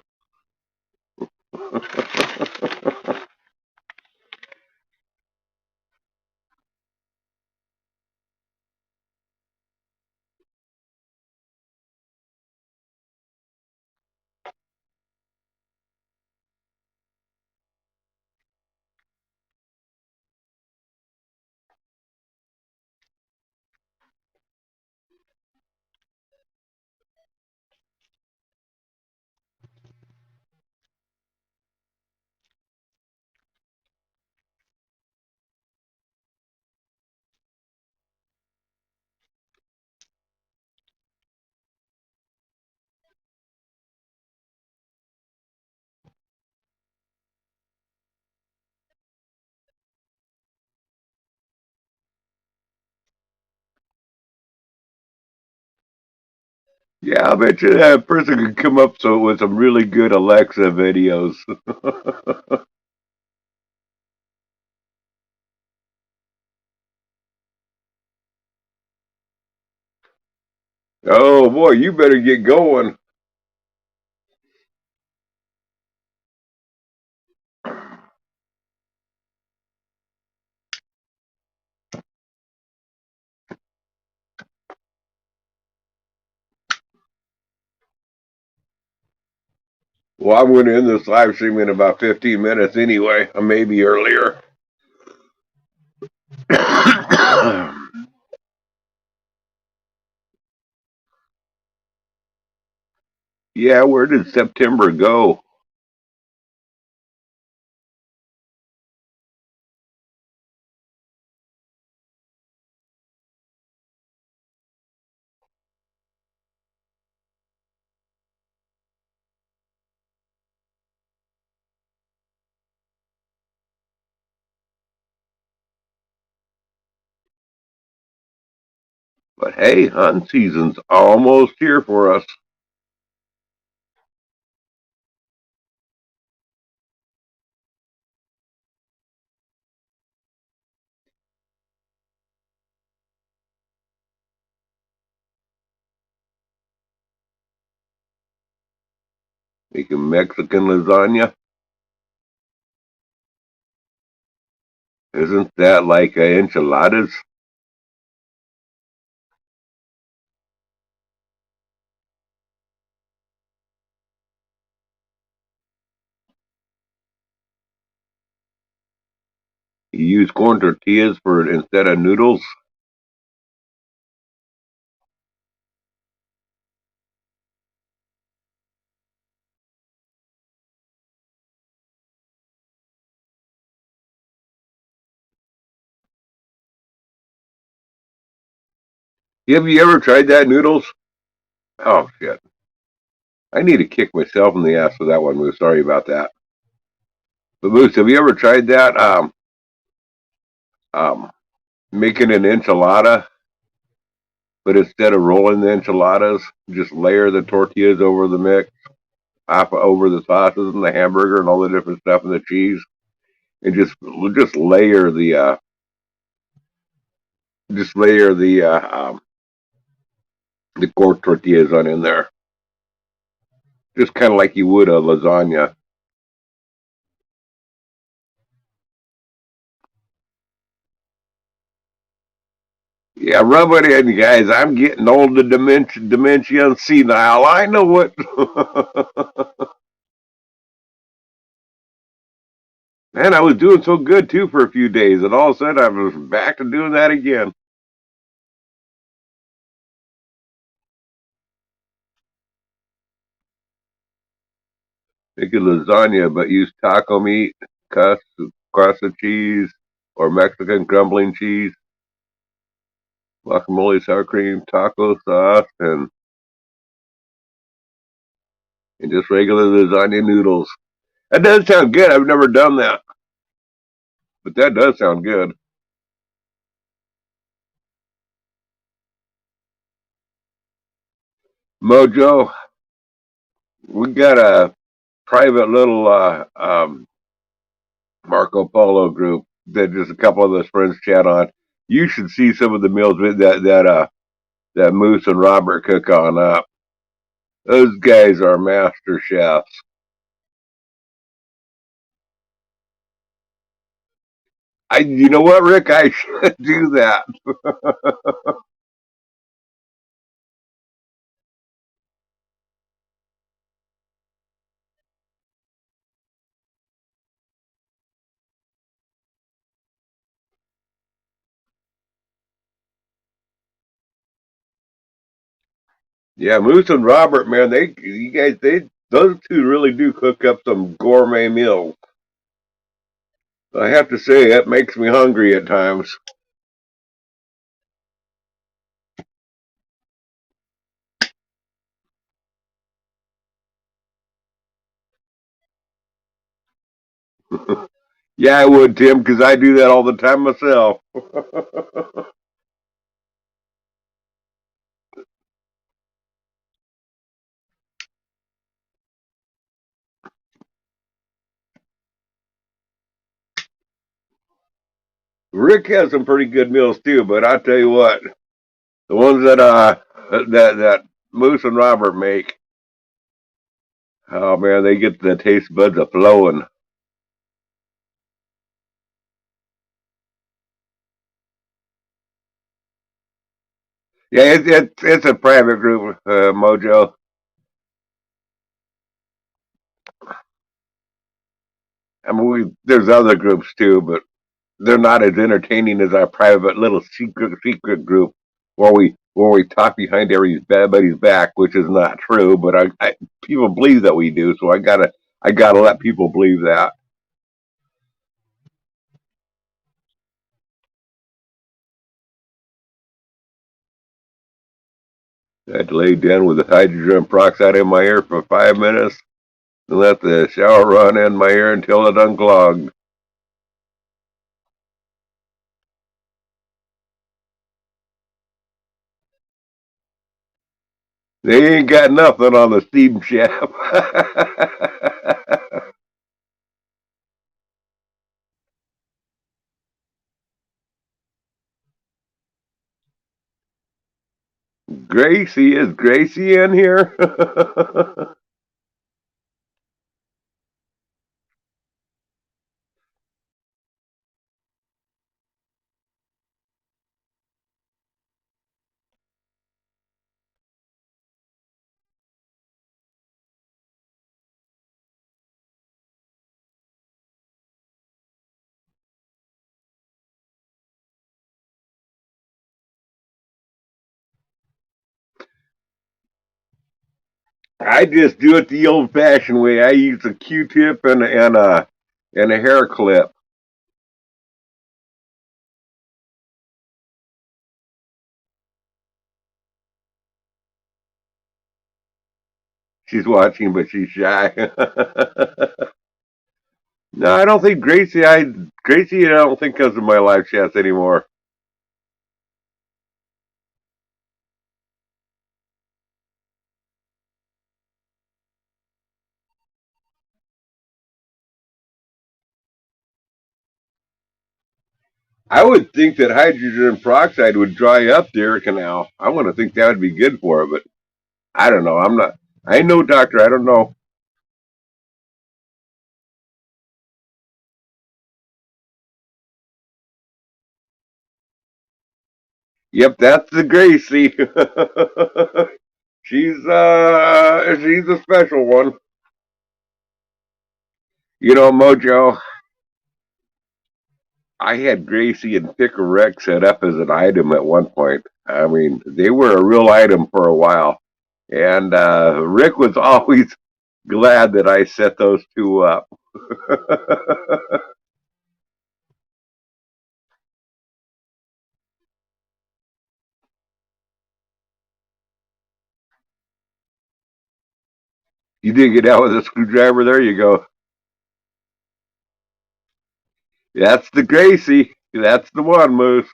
S1: Yeah, I bet you that person could come up with some really good Alexa videos. Oh boy, you better get going. Well, I'm going to end this live stream in about 15 minutes anyway, or maybe earlier. Yeah, where did September go? But hey, hunting season's almost here for us. Making Mexican lasagna. Isn't that like enchiladas? You use corn tortillas for instead of noodles? Have you ever tried that noodles? Oh shit! I need to kick myself in the ass for that one, Moose. Sorry about that. But Moose, have you ever tried that? Um, making an enchilada, but instead of rolling the enchiladas, just layer the tortillas over the mix, off over the sauces and the hamburger and all the different stuff and the cheese, and just layer the core tortillas on in there, just kind of like you would a lasagna. Yeah, rub it in, guys. I'm getting old, the dementia and senile. I know it. Man, I was doing so good too for a few days, and all of a sudden I was back to doing that again. Make a lasagna, but use taco meat, crust, crust of cheese, or Mexican crumbling cheese, guacamole, sour cream, taco sauce, and just regular lasagna noodles. That does sound good. I've never done that, but that does sound good. Mojo, we got a private little Marco Polo group that just a couple of us friends chat on. You should see some of the meals that Moose and Robert cook on up. Those guys are master chefs. You know what, Rick? I should do that. Yeah, Moose and Robert, man, you guys, those two really do cook up some gourmet meals. I have to say, it makes me hungry at times. Yeah, I would, Tim, because I do that all the time myself. Rick has some pretty good meals too, but I tell you what, the ones that Moose and Robert make, oh man, they get the taste buds a flowing. Yeah, it's a private group, Mojo. I mean, there's other groups too, but they're not as entertaining as our private little secret group where we talk behind everybody's back, which is not true. But people believe that we do, so I gotta let people believe that. I had to lay down with the hydrogen peroxide in my ear for 5 minutes and let the shower run in my ear until it unclogged. They ain't got nothing on the steam shaft. Gracie, is Gracie in here? I just do it the old-fashioned way. I use a Q-tip and a hair clip. She's watching, but she's shy. No, I don't think Gracie. Gracie. I don't think comes to my live chats anymore. I would think that hydrogen peroxide would dry up the air canal. I want to think that would be good for it, but I don't know. I'm not. I ain't no doctor. I don't know. Yep, that's the Gracie. She's a special one. You know, Mojo. I had Gracie and Pick a Wreck set up as an item at one point. I mean, they were a real item for a while. And Rick was always glad that I set those two up. You did get out with a screwdriver. There you go. That's the Gracie. That's the one, Moose.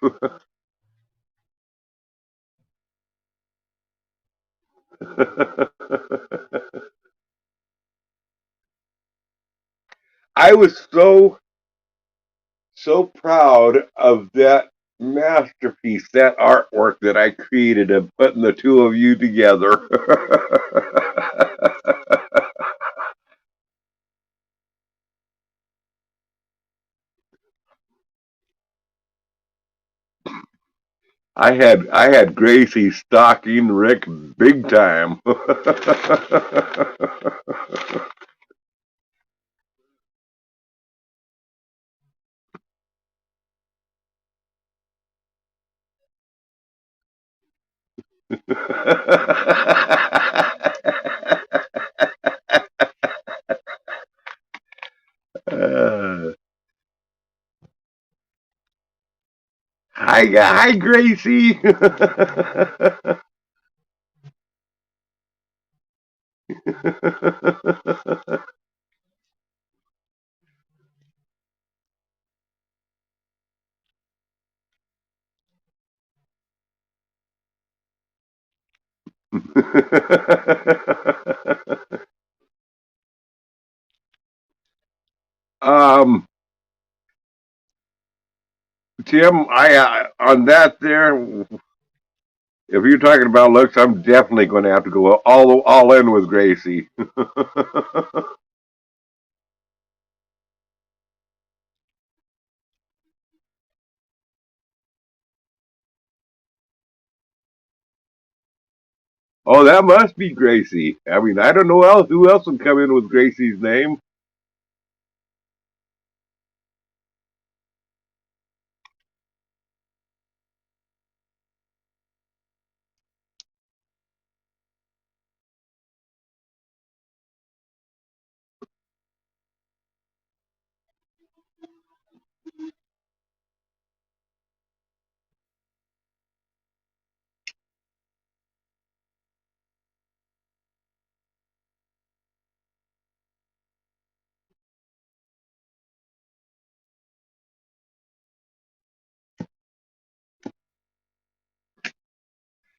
S1: I was so proud of that masterpiece, that artwork that I created of putting the two of you together. I had Gracie stalking Rick big time. uh, hi, Gracie. um, Tim, I on that there. If you're talking about looks, I'm definitely going to have to go all in with Gracie. Oh, that must be Gracie. I mean, I don't know who else would come in with Gracie's name.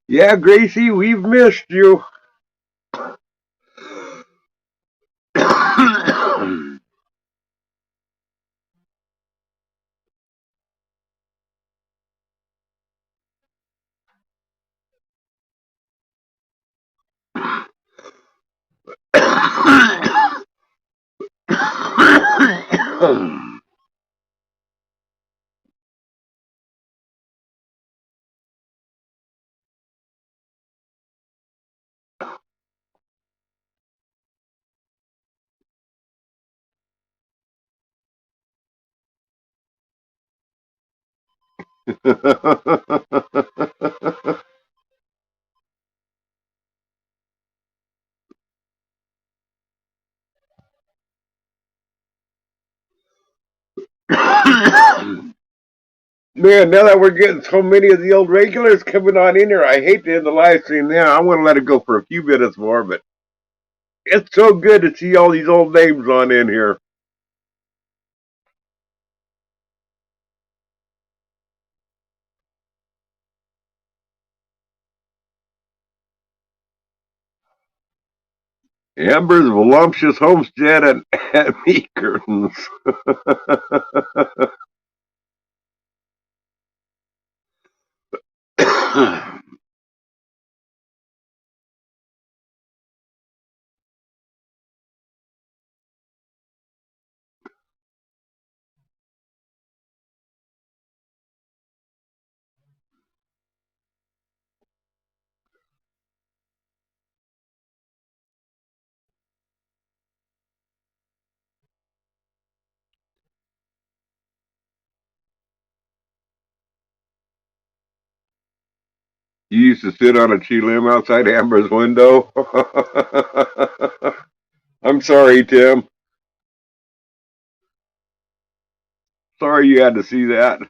S1: Yeah, Gracie, we've missed you. Man, now that we're getting so many of the old regulars coming on in here, I hate to end the live stream now. I want to let it go for a few minutes more, but It's so good to see all these old names on in here. Amber's Voluptuous Homestead and Meat Curtains. You used to sit on a tree limb outside Amber's window. I'm sorry, Tim. Sorry you had to see that.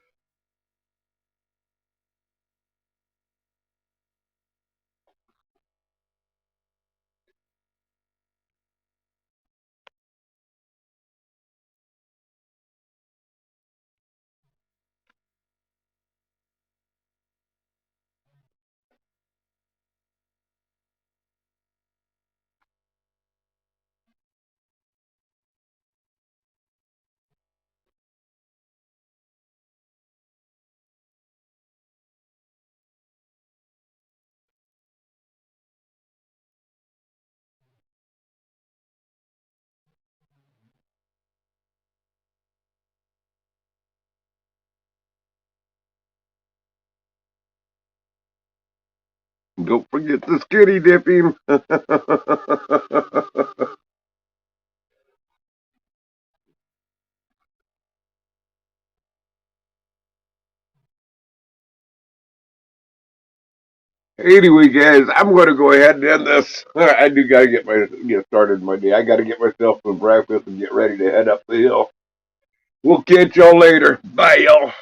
S1: Don't forget the skinny dipping. Anyway, guys, I'm going to go ahead and end this. I do got to get started my day. I got to get myself some breakfast and get ready to head up the hill. We'll catch y'all later. Bye, y'all.